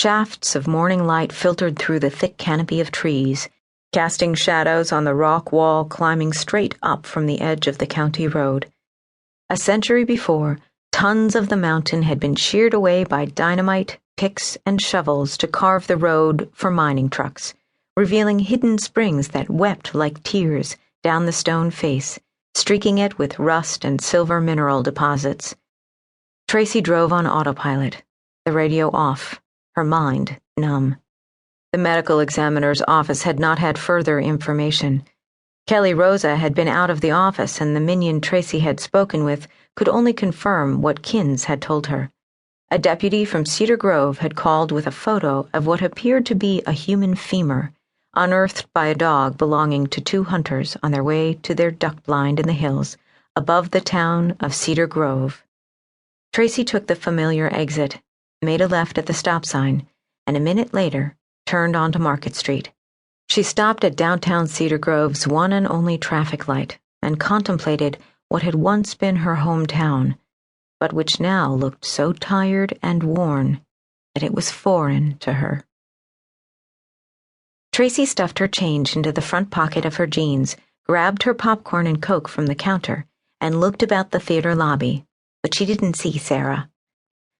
Shafts of morning light filtered through the thick canopy of trees, casting shadows on the rock wall climbing straight up from the edge of the county road. A century before, tons of the mountain had been sheared away by dynamite, picks, and shovels to carve the road for mining trucks, revealing hidden springs that wept like tears down the stone face, streaking it with rust and silver mineral deposits. Tracy drove on autopilot, the radio off, her mind numb. The medical examiner's office had not had further information. Kelly Rosa had been out of the office, and the minion Tracy had spoken with could only confirm what Kins had told her. A deputy from Cedar Grove had called with a photo of what appeared to be a human femur, unearthed by a dog belonging to two hunters on their way to their duck blind in the hills above the town of Cedar Grove. Tracy took the familiar exit, made a left at the stop sign, and a minute later turned onto Market Street. She stopped at downtown Cedar Grove's one and only traffic light and contemplated what had once been her hometown, but which now looked so tired and worn that it was foreign to her. Tracy stuffed her change into the front pocket of her jeans, grabbed her popcorn and Coke from the counter, and looked about the theater lobby, but she didn't see Sarah.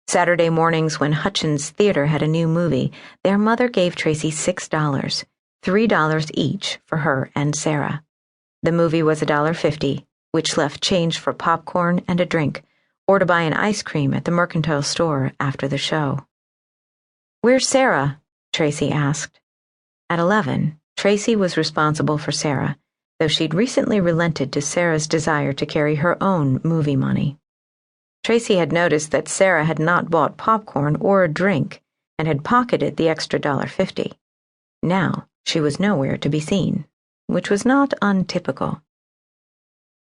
Saturday mornings, when Hutchins Theater had a new movie, their mother gave Tracy $6, $3 each for her and Sarah. The movie was $1.50, which left change for popcorn and a drink, or to buy an ice cream at the mercantile store after the show. "Where's Sarah?" Tracy asked. At 11, Tracy was responsible for Sarah, though she'd recently relented to Sarah's desire to carry her own movie money. Tracy had noticed that Sarah had not bought popcorn or a drink and had pocketed the extra $1.50. Now she was nowhere to be seen, which was not untypical.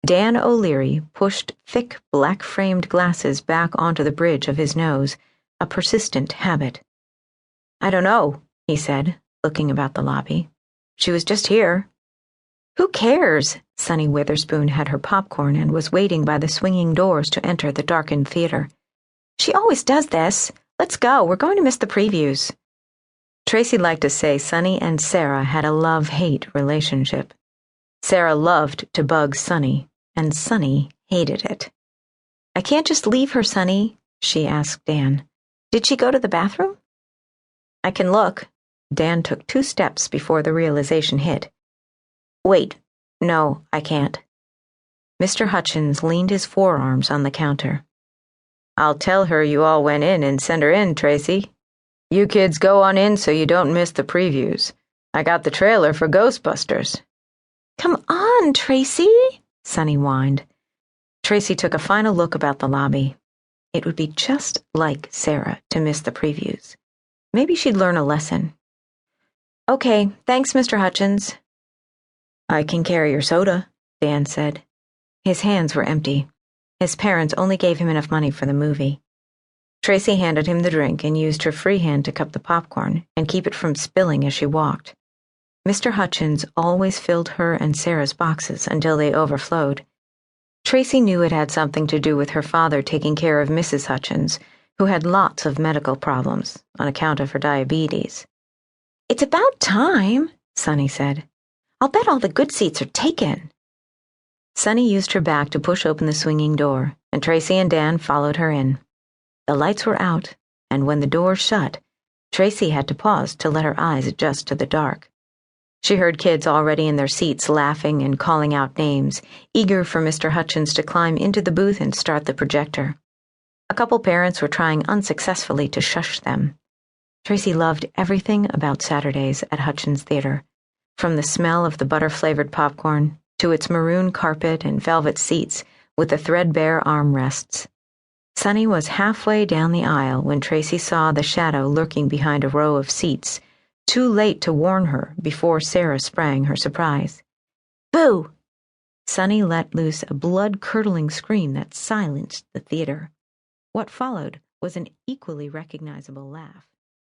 Dan O'Leary pushed thick, black-framed glasses back onto the bridge of his nose, a persistent habit. "I don't know," he said, looking about the lobby. "She was just here." "Who cares?" Sunny Witherspoon had her popcorn and was waiting by the swinging doors to enter the darkened theater. "She always does this. Let's go. We're going to miss the previews." Tracy liked to say Sunny and Sarah had a love-hate relationship. Sarah loved to bug Sunny, and Sunny hated it. "I can't just leave her, Sunny," she asked Dan. "Did she go to the bathroom?" "I can look." Dan took 2 steps before the realization hit. "Wait, no, I can't." Mr. Hutchins leaned his forearms on the counter. "I'll tell her you all went in and send her in, Tracy. You kids go on in so you don't miss the previews. I got the trailer for Ghostbusters." "Come on, Tracy," Sunny whined. Tracy took a final look about the lobby. It would be just like Sarah to miss the previews. Maybe she'd learn a lesson. "Okay, thanks, Mr. Hutchins." "I can carry your soda," Dan said. His hands were empty. His parents only gave him enough money for the movie. Tracy handed him the drink and used her free hand to cup the popcorn and keep it from spilling as she walked. Mr. Hutchins always filled her and Sarah's boxes until they overflowed. Tracy knew it had something to do with her father taking care of Mrs. Hutchins, who had lots of medical problems on account of her diabetes. "It's about time," Sunny said. "I'll bet all the good seats are taken." Sunny used her back to push open the swinging door, and Tracy and Dan followed her in. The lights were out, and when the door shut, Tracy had to pause to let her eyes adjust to the dark. She heard kids already in their seats laughing and calling out names, eager for Mr. Hutchins to climb into the booth and start the projector. A couple parents were trying unsuccessfully to shush them. Tracy loved everything about Saturdays at Hutchins Theater, from the smell of the butter-flavored popcorn to its maroon carpet and velvet seats with the threadbare armrests. Sunny was halfway down the aisle when Tracy saw the shadow lurking behind a row of seats, too late to warn her before Sarah sprang her surprise. "Boo!" Sunny let loose a blood-curdling scream that silenced the theater. What followed was an equally recognizable laugh.